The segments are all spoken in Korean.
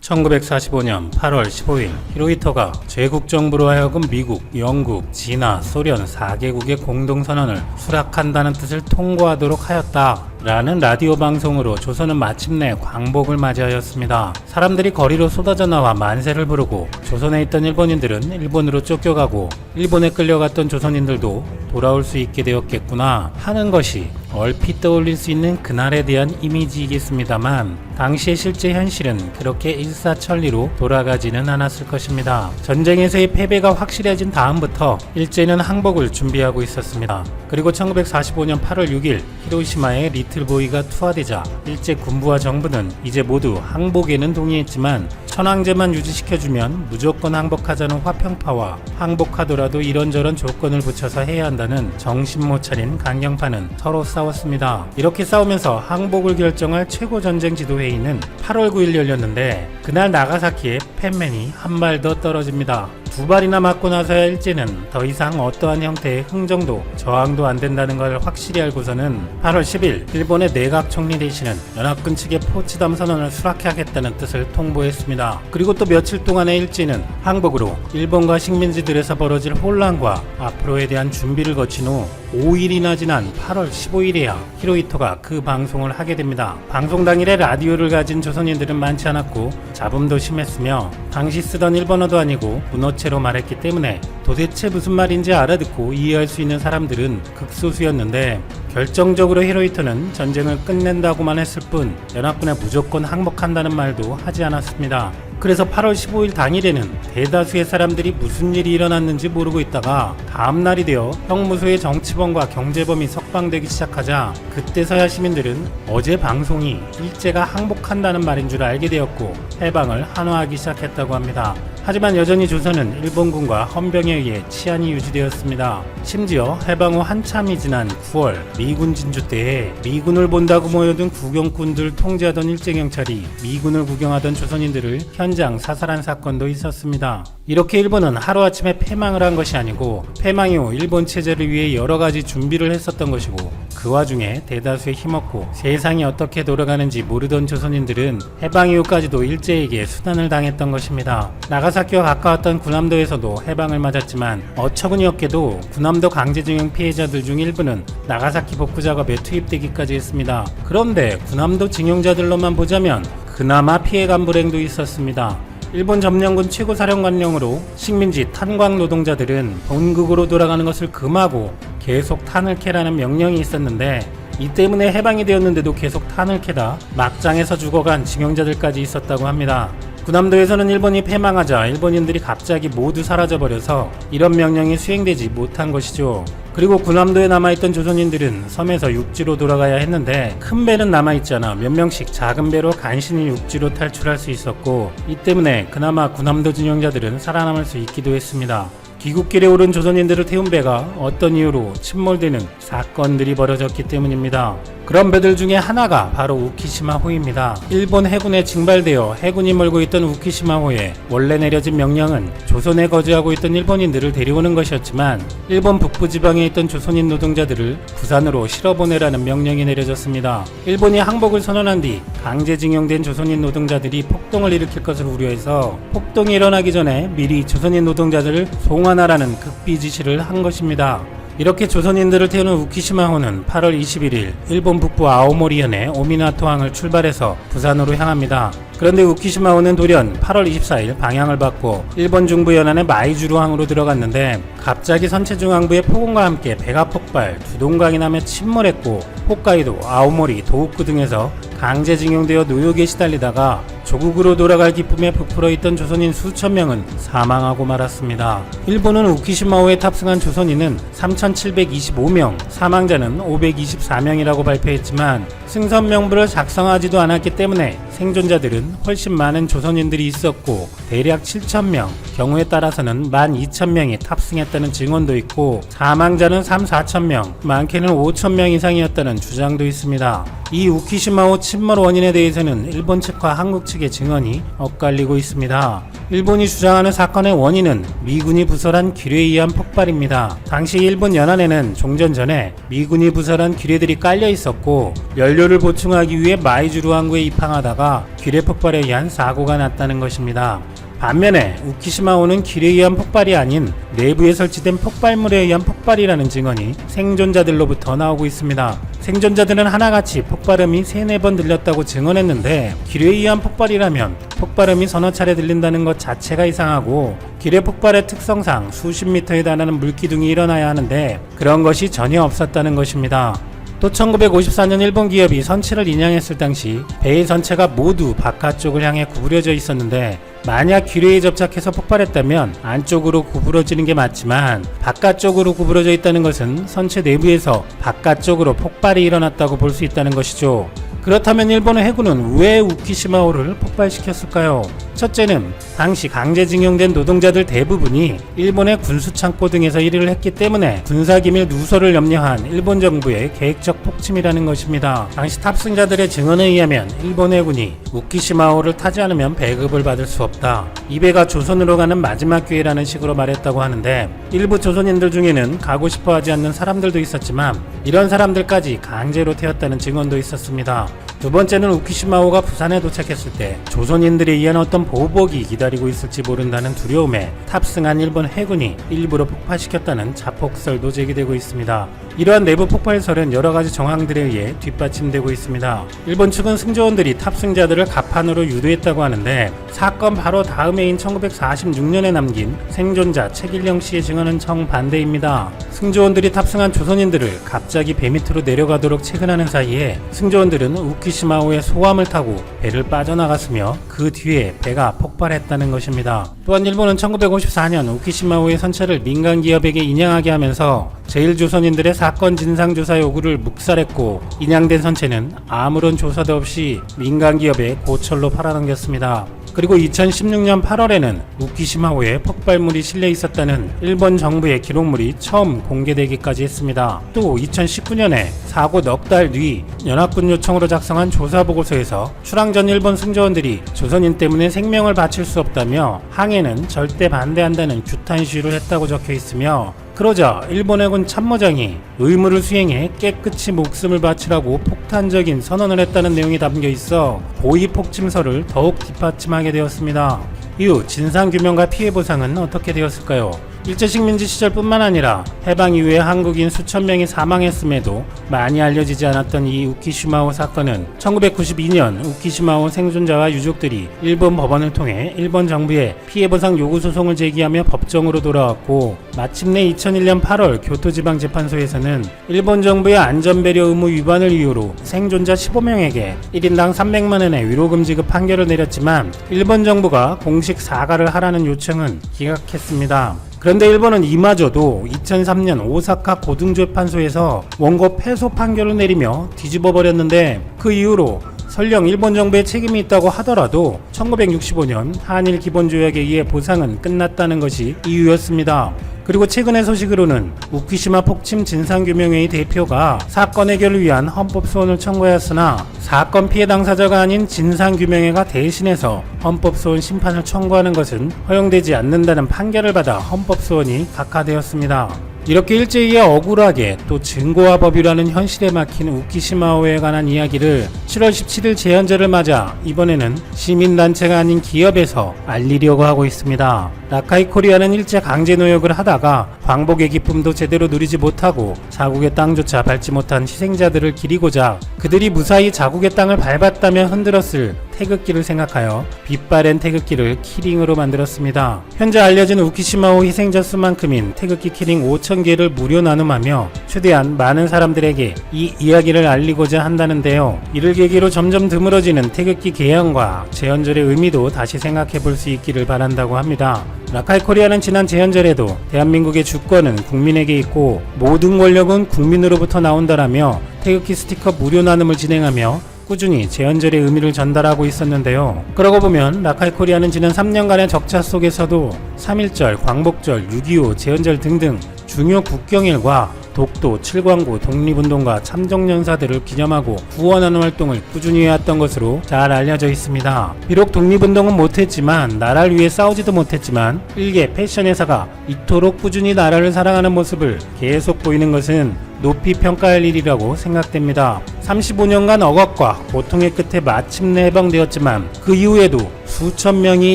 1945년 8월 15일 히로히토가 제국정부로 하여금 미국, 영국, 진화, 소련 4개국의 공동선언을 수락한다는 뜻을 통보하도록 하였다 라는 라디오 방송으로 조선은 마침내 광복을 맞이하였습니다. 사람들이 거리로 쏟아져 나와 만세를 부르고 조선에 있던 일본인들은 일본으로 쫓겨가고 일본에 끌려갔던 조선인들도 돌아올 수 있게 되었겠구나 하는 것이 얼핏 떠올릴 수 있는 그날에 대한 이미지이겠습니다만 당시의 실제 현실은 그렇게 일사천리로 돌아가지는 않았을 것입니다. 전쟁에서의 패배가 확실해진 다음부터 일제는 항복을 준비하고 있었습니다. 그리고 1945년 8월 6일 히로시마에 리틀보이가 투하되자 일제 군부와 정부는 이제 모두 항복에는 동의했지만 천황제만 유지시켜주면 무조건 항복하자는 화평파와 항복하더라도 이런저런 조건을 붙여서 해야 한다는 정신 못 차린 강경파는 서로 싸웠습니다. 이렇게 싸우면서 항복을 결정할 최고전쟁 지도회의는 8월 9일 열렸는데 그날 나가사키에 펜맨이 한 발 더 떨어집니다. 두 발이나 맞고 나서야 일제는 더 이상 어떠한 형태의 흥정도 저항도 안 된다는 걸 확실히 알고서는 8월 10일 일본의 내각 총리 대신은 연합군 측의 포츠담 선언을 수락하겠다는 뜻을 통보했습니다. 그리고 또 며칠 동안의 일제는 항복으로 일본과 식민지들에서 벌어질 혼란과 앞으로에 대한 준비를 거친 후 5일이나 지난 8월 15일에야 히로히토가 그 방송을 하게 됩니다. 방송 당일에 라디오를 가진 조선인들은 많지 않았고 잡음도 심했으며 당시 쓰던 일본어도 아니고 문어체로 말했기 때문에 도대체 무슨 말인지 알아듣고 이해할 수 있는 사람들은 극소수였는데 결정적으로 히로히토는 전쟁을 끝낸다고만 했을 뿐 연합군에 무조건 항복한다는 말도 하지 않았습니다. 그래서 8월 15일 당일에는 대다수의 사람들이 무슨 일이 일어났는지 모르고 있다가 다음날이 되어 형무소의 정치범과 경제범이 석방되기 시작하자 그때서야 시민들은 어제 방송이 일제가 항복한다는 말인 줄 알게 되었고 해방을 한화하기 시작했다고 합니다. 하지만 여전히 조선은 일본군과 헌병에 의해 치안이 유지되었습니다. 심지어 해방 후 한참이 지난 9월 미군 진주 때에 미군을 본다고 모여든 구경꾼들 통제하던 일제경찰이 미군을 구경하던 조선인들을 현장 사살한 사건도 있었습니다. 이렇게 일본은 하루아침에 패망을 한 것이 아니고 패망 이후 일본 체제를 위해 여러가지 준비를 했었던 것이고 그 와중에 대다수의 힘없고 세상이 어떻게 돌아가는지 모르던 조선인들은 해방 이후까지도 일제에게 수단을 당했던 것입니다. 나가사키와 가까웠던 군함도에서도 해방을 맞았지만 어처구니없게도 군함도 강제징용 피해자들 중 일부는 나가사키 복구 작업에 투입되기까지 했습니다. 그런데 군함도 징용자들로만 보자면 그나마 피해간 불행도 있었습니다. 일본 점령군 최고사령관령으로 식민지 탄광 노동자들은 본국으로 돌아가는 것을 금하고 계속 탄을 캐라는 명령이 있었는데 이 때문에 해방이 되었는데도 계속 탄을 캐다 막장에서 죽어간 징용자들까지 있었다고 합니다. 군함도에서는 일본이 패망하자 일본인들이 갑자기 모두 사라져버려서 이런 명령이 수행되지 못한 것이죠. 그리고 군함도에 남아있던 조선인들은 섬에서 육지로 돌아가야 했는데 큰 배는 남아있지 않아 몇 명씩 작은 배로 간신히 육지로 탈출할 수 있었고 이 때문에 그나마 군함도 징용자들은 살아남을 수 있기도 했습니다. 귀국길에 오른 조선인들을 태운 배가 어떤 이유로 침몰되는 사건들이 벌어졌기 때문입니다. 그런 배들 중에 하나가 바로 우키시마호입니다. 일본 해군에 징발되어 해군이 몰고 있던 우키시마호에 원래 내려진 명령은 조선에 거주하고 있던 일본인들을 데려오는 것이었지만 일본 북부지방에 있던 조선인 노동자들을 부산으로 실어보내라는 명령이 내려졌습니다. 일본이 항복을 선언한 뒤 강제징용된 조선인 노동자들이 폭동을 일으킬 것을 우려해서 폭동이 일어나기 전에 미리 조선인 노동자들을 송환하라는 극비 지시를 한 것입니다. 이렇게 조선인들을 태우는 우키시마호는 8월 21일 일본 북부 아오모리현의 오미나토항을 출발해서 부산으로 향합니다. 그런데 우키시마호는 돌연 8월 24일 방향을 바꿔 일본 중부 연안의 마이주루항으로 들어갔는데 갑자기 선체중앙부의 폭언과 함께 배가 폭발, 두동강이 나며 침몰했고 홋카이도, 아오모리, 도호쿠 등에서 강제징용되어 노역에 시달리다가 조국으로 돌아갈 기쁨에 부풀어 있던 조선인 수천 명은 사망하고 말았습니다. 일본은 우키시마호에 탑승한 조선인은 3,725명, 사망자는 524명이라고 발표했지만 승선 명부를 작성하지도 않았기 때문에 생존자들은 훨씬 많은 조선인들이 있었고 대략 7,000명, 경우에 따라서는 12,000명이 탑승했다는 증언도 있고 사망자는 3,4,000명, 많게는 5,000명 이상이었다는 주장도 있습니다. 이 우키시마호 침몰 원인에 대해서는 일본 측과 한국 측의 증언이 엇갈리고 있습니다. 일본이 주장하는 사건의 원인은 미군이 부설한 기뢰에 의한 폭발입니다. 당시 일본 연안에는 종전 전에 미군이 부설한 기뢰들이 깔려 있었고 연료를 보충하기 위해 마이주루 항구에 입항하다가 기뢰 폭발에 의한 사고가 났다는 것입니다. 반면에 우키시마호는 기뢰에 의한 폭발이 아닌 내부에 설치된 폭발물에 의한 폭발이라는 증언이 생존자들로부터 나오고 있습니다. 생존자들은 하나같이 폭발음이 3-4번 들렸다고 증언했는데 기뢰에 의한 폭발이라면 폭발음이 서너 차례 들린다는 것 자체가 이상하고 기뢰 폭발의 특성상 수십 미터에 달하는 물기둥이 일어나야 하는데 그런 것이 전혀 없었다는 것입니다. 또 1954년 일본 기업이 선체를 인양했을 당시 배의 선체가 모두 바깥쪽을 향해 구부려져 있었는데 만약 기뢰에 접착해서 폭발했다면 안쪽으로 구부러지는 게 맞지만 바깥쪽으로 구부러져 있다는 것은 선체 내부에서 바깥쪽으로 폭발이 일어났다고 볼 수 있다는 것이죠. 그렇다면 일본의 해군은 왜 우키시마호를 폭발시켰을까요? 첫째는 당시 강제징용된 노동자들 대부분이 일본의 군수창고 등에서 일을 했기 때문에 군사기밀 누설을 염려한 일본 정부의 계획적 폭침이라는 것입니다. 당시 탑승자들의 증언에 의하면 일본 해군이 우키시마호를 타지 않으면 배급을 받을 수 없다. 이 배가 조선으로 가는 마지막 기회라는 식으로 말했다고 하는데 일부 조선인들 중에는 가고 싶어 하지 않는 사람들도 있었지만 이런 사람들까지 강제로 태웠다는 증언도 있었습니다. 두 번째는 우키시마호가 부산에 도착했을 때 조선인들에 의한 어떤 보복이 기다리고 있을지 모른다는 두려움에 탑승한 일본 해군이 일부러 폭파시켰다는 자폭설도 제기되고 있습니다. 이러한 내부 폭발설은 여러가지 정황들에 의해 뒷받침되고 있습니다. 일본 측은 승조원들이 탑승자들을 갑판으로 유도했다고 하는데 사건 바로 다음 해인 1946년에 남긴 생존자 책일령 씨의 증언은 정반대입니다. 승조원들이 탑승한 조선인들을 갑자기 배 밑으로 내려가도록 체근하는 사이에 승조원들은 우키시마호의 소함을 타고 배를 빠져나갔으며 그 뒤에 배가 폭발했다는 것입니다. 또한 일본은 1954년 우키시마호의 선체를 민간 기업에게 인양하게 하면서 제1조선인들의 사건 진상조사 요구를 묵살했고 인양된 선체는 아무런 조사도 없이 민간 기업에 고철로 팔아넘겼습니다. 그리고 2016년 8월에는 우키시마호에 폭발물이 실려 있었다는 일본 정부의 기록물이 처음 공개되기까지 했습니다. 또 2019년에 사고 넉 달 뒤 연합군 요청으로 작성한 조사보고서에서 출항 전 일본 승조원들이 조선인 때문에 생명을 바칠 수 없다며 항해는 절대 반대한다는 규탄 시위를 했다고 적혀 있으며 그러자 일본 해군 참모장이 의무를 수행해 깨끗이 목숨을 바치라고 폭탄적인 선언을 했다는 내용이 담겨 있어 고의 폭침설을 더욱 뒷받침하게 되었습니다. 이후 진상규명과 피해보상은 어떻게 되었을까요? 일제식민지 시절뿐만 아니라 해방 이후에 한국인 수천 명이 사망했음에도 많이 알려지지 않았던 이 우키시마호 사건은 1992년 우키시마호 생존자와 유족들이 일본 법원을 통해 일본 정부에 피해보상 요구 소송을 제기하며 법정으로 돌아왔고 마침내 2001년 8월 교토지방재판소에서는 일본 정부의 안전배려 의무 위반을 이유로 생존자 15명에게 1인당 300만 원의 위로금 지급 판결을 내렸지만 일본 정부가 공식 사과를 하라는 요청은 기각했습니다. 그런데 일본은 이마저도 2003년 오사카 고등재판소에서 원고 패소 판결을 내리며 뒤집어 버렸는데 그 이후로 설령 일본 정부의 책임이 있다고 하더라도 1965년 한일 기본조약에 의해 보상은 끝났다는 것이 이유였습니다. 그리고 최근의 소식으로는 우키시마 폭침 진상규명회의 대표가 사건 해결을 위한 헌법소원을 청구하였으나 사건 피해 당사자가 아닌 진상규명회가 대신해서 헌법소원 심판을 청구하는 것은 허용되지 않는다는 판결을 받아 헌법소원이 각하되었습니다. 이렇게 일제히에 억울하게 또 증거와 법이라는 현실에 막힌 우키시마호에 관한 이야기를 7월 17일 제헌절을 맞아 이번에는 시민단체가 아닌 기업에서 알리려고 하고 있습니다. 라카이 코리아는 일제 강제 노역을 하다가 광복의 기쁨도 제대로 누리지 못하고 자국의 땅조차 밟지 못한 희생자들을 기리고자 그들이 무사히 자국의 땅을 밟았다면 흔들었을 태극기를 생각하여 빛바랜 태극기를 키링으로 만들었습니다. 현재 알려진 우키시마호 희생자 수만큼인 태극기 키링 5,000개를 무료 나눔하며 최대한 많은 사람들에게 이 이야기를 알리고자 한다는데요. 이를 계기로 점점 드물어지는 태극기 개양과 제헌절의 의미도 다시 생각해 볼 수 있기를 바란다고 합니다. 라카이 코리아는 지난 제헌절에도 대한민국의 주권은 국민에게 있고 모든 권력은 국민으로부터 나온다라며 태극기 스티커 무료 나눔을 진행하며 꾸준히 제헌절의 의미를 전달하고 있었는데요. 그러고 보면 라카이 코리아는 지난 3년간의 적자 속에서도 3.1절, 광복절, 6.25, 제헌절 등등 중요 국경일과 독도, 칠광구, 독립운동가, 참정연사들을 기념하고 구원하는 활동을 꾸준히 해왔던 것으로 잘 알려져 있습니다. 비록 독립운동은 못했지만, 나라를 위해 싸우지도 못했지만 일개 패션 회사가 이토록 꾸준히 나라를 사랑하는 모습을 계속 보이는 것은 높이 평가할 일이라고 생각됩니다. 35년간 억압과 고통의 끝에 마침내 해방되었지만 그 이후에도 수천 명이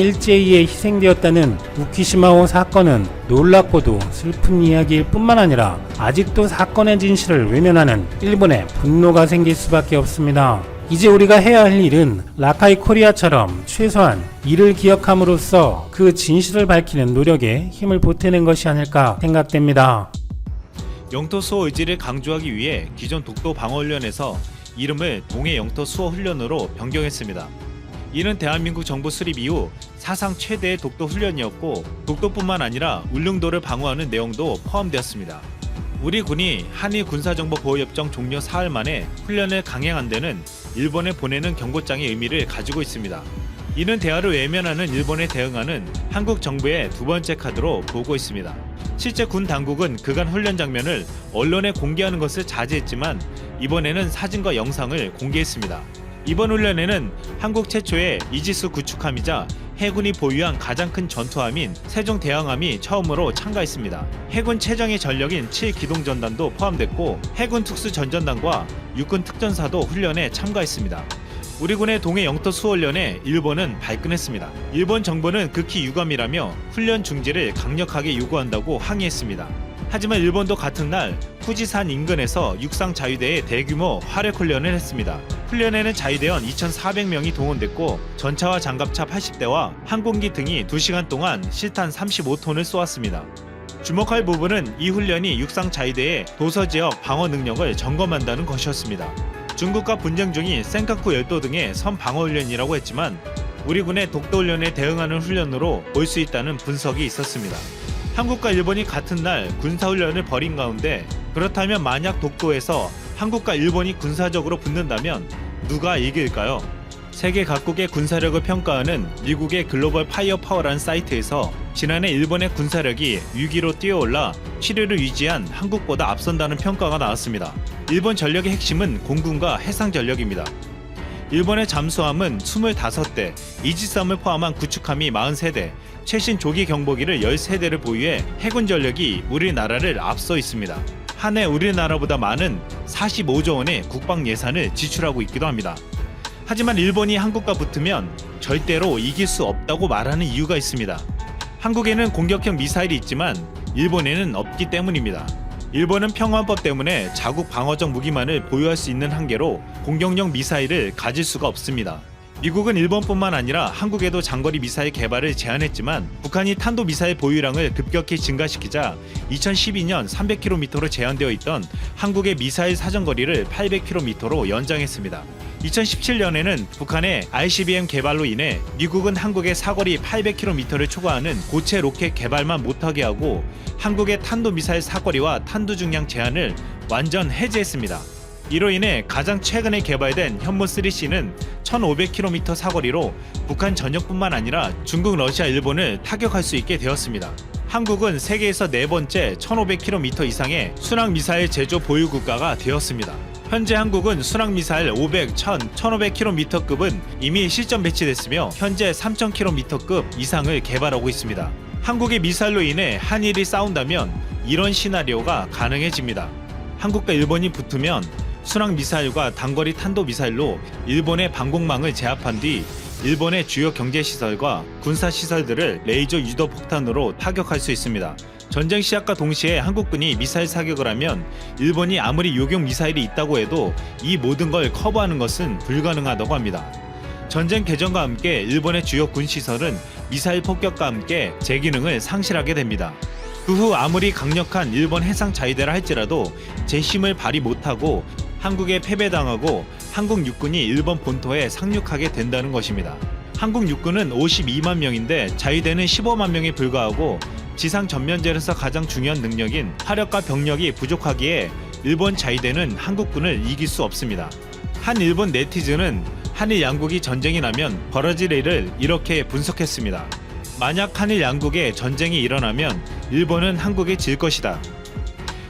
일제히에 희생되었다는 우키시마호 사건은 놀랍고도 슬픈 이야기일 뿐만 아니라 아직도 사건의 진실을 외면하는 일본에 분노가 생길 수밖에 없습니다. 이제 우리가 해야 할 일은 라카이 코리아처럼 최소한 이를 기억함으로써 그 진실을 밝히는 노력에 힘을 보태는 것이 아닐까 생각됩니다. 영토 수호 의지를 강조하기 위해 기존 독도 방어훈련에서 이름을 동해 영토 수호 훈련으로 변경했습니다. 이는 대한민국 정부 수립 이후 사상 최대의 독도 훈련이었고, 독도뿐만 아니라 울릉도를 방어하는 내용도 포함되었습니다. 우리 군이 한일 군사정보보호협정 종료 사흘 만에 훈련을 강행한 데는 일본에 보내는 경고장의 의미를 가지고 있습니다. 이는 대화를 외면하는 일본에 대응하는 한국 정부의 두 번째 카드로 보고 있습니다. 실제 군 당국은 그간 훈련 장면을 언론에 공개하는 것을 자제했지만 이번에는 사진과 영상을 공개했습니다. 이번 훈련에는 한국 최초의 이지스 구축함이자 해군이 보유한 가장 큰 전투함인 세종대왕함이 처음으로 참가했습니다. 해군 최정예 전력인 7기동전단도 포함됐고, 해군 특수전전단과 육군 특전사도 훈련에 참가했습니다. 우리 군의 동해 영토 수호훈련에 일본은 발끈했습니다. 일본 정부는 극히 유감이라며 훈련 중지를 강력하게 요구한다고 항의했습니다. 하지만 일본도 같은 날 후지산 인근에서 육상 자위대의 대규모 활약 훈련을 했습니다. 훈련에는 자위대원 2,400명이 동원됐고, 전차와 장갑차 80대와 항공기 등이 2시간 동안 실탄 35톤을 쏘았습니다. 주목할 부분은 이 훈련이 육상 자위대의 도서지역 방어 능력을 점검한다는 것이었습니다. 중국과 분쟁 중인 센카쿠 열도 등의 선 방어 훈련이라고 했지만 우리 군의 독도 훈련에 대응하는 훈련으로 볼 수 있다는 분석이 있었습니다. 한국과 일본이 같은 날 군사훈련을 벌인 가운데, 그렇다면 만약 독도에서 한국과 일본이 군사적으로 붙는다면 누가 이길까요? 세계 각국의 군사력을 평가하는 미국의 글로벌 파이어 파워라는 사이트에서 지난해 일본의 군사력이 6위로 뛰어올라 7위를 유지한 한국보다 앞선다는 평가가 나왔습니다. 일본 전력의 핵심은 공군과 해상 전력입니다. 일본의 잠수함은 25대, 이지스함을 포함한 구축함이 43대, 최신 조기 경보기를 13대를 보유해 해군 전력이 우리나라를 앞서 있습니다. 한 해 우리나라보다 많은 45조 원의 국방 예산을 지출하고 있기도 합니다. 하지만 일본이 한국과 붙으면 절대로 이길 수 없다고 말하는 이유가 있습니다. 한국에는 공격형 미사일이 있지만 일본에는 없기 때문입니다. 일본은 평화헌법 때문에 자국 방어적 무기만을 보유할 수 있는 한계로 공격용 미사일을 가질 수가 없습니다. 미국은 일본뿐만 아니라 한국에도 장거리 미사일 개발을 제한했지만 북한이 탄도미사일 보유량을 급격히 증가시키자 2012년 300km로 제한되어 있던 한국의 미사일 사정거리를 800km로 연장했습니다. 2017년에는 북한의 ICBM 개발로 인해 미국은 한국의 사거리 800km를 초과하는 고체 로켓 개발만 못하게 하고 한국의 탄도미사일 사거리와 탄두 중량 제한을 완전 해제했습니다. 이로 인해 가장 최근에 개발된 현무3C는 1500km 사거리로 북한 전역뿐만 아니라 중국, 러시아, 일본을 타격할 수 있게 되었습니다. 한국은 세계에서 네 번째 1500km 이상의 순항미사일 제조 보유 국가가 되었습니다. 현재 한국은 순항미사일 500, 1000, 1500km급은 이미 실전 배치됐으며 현재 3000km급 이상을 개발하고 있습니다. 한국의 미사일로 인해 한일이 싸운다면 이런 시나리오가 가능해집니다. 한국과 일본이 붙으면 순항미사일과 단거리 탄도미사일로 일본의 방공망을 제압한 뒤 일본의 주요 경제시설과 군사시설들을 레이저 유도 폭탄으로 타격할 수 있습니다. 전쟁 시작과 동시에 한국군이 미사일 사격을 하면 일본이 아무리 요격 미사일이 있다고 해도 이 모든 걸 커버하는 것은 불가능하다고 합니다. 전쟁 개전과 함께 일본의 주요 군시설은 미사일 폭격과 함께 제 기능을 상실하게 됩니다. 그 후 아무리 강력한 일본 해상 자위대라 할지라도 제 힘을 발휘 못하고 한국에 패배당하고 한국 육군이 일본 본토에 상륙하게 된다는 것입니다. 한국 육군은 52만 명인데 자위대는 15만 명에 불과하고 지상 전면전에서 가장 중요한 능력인 화력과 병력이 부족하기에 일본 자위대는 한국군을 이길 수 없습니다. 한 일본 네티즌은 한일 양국이 전쟁이 나면 벌어질 일을 이렇게 분석했습니다. 만약 한일 양국에 전쟁이 일어나면 일본은 한국에 질 것이다.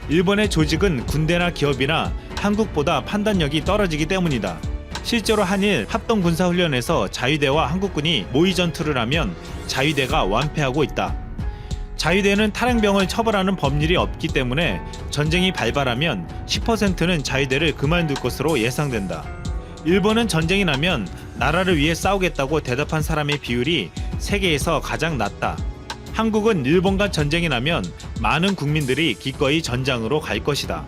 일본의 조직은 군대나 기업이나 한국보다 판단력이 떨어지기 때문이다. 실제로 한일 합동군사훈련에서 자위대와 한국군이 모의 전투를 하면 자위대가 완패하고 있다. 자위대는 탈행병을 처벌하는 법률이 없기 때문에 전쟁이 발발하면 10%는 자위대를 그만둘 것으로 예상된다. 일본은 전쟁이 나면 나라를 위해 싸우겠다고 대답한 사람의 비율이 세계에서 가장 낮다. 한국은 일본과 전쟁이 나면 많은 국민들이 기꺼이 전장으로 갈 것이다.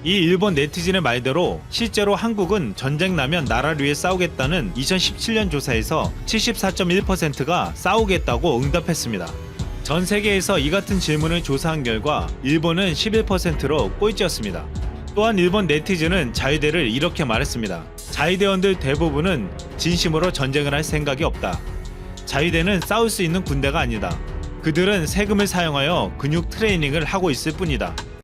이 일본 네티즌의 말대로 실제로 한국은 전쟁 나면 나라를 위해 싸우겠다는 2017년 조사에서 74.1%가 싸우겠다고 응답했습니다. 전 세계에서 이 같은 질문을 조사한 결과 일본은 11%로 꼴찌였습니다. 또한 일본 네티즌은 자위대를 이렇게 말했습니다. 자위대원들 대부분은 진심으로 전쟁을 할 생각이 없다. 자위대는 싸울 수 있는 군대가 아니다. 그들은 세금을 사용하여 근육 트레이닝을 하고 있을 뿐이다.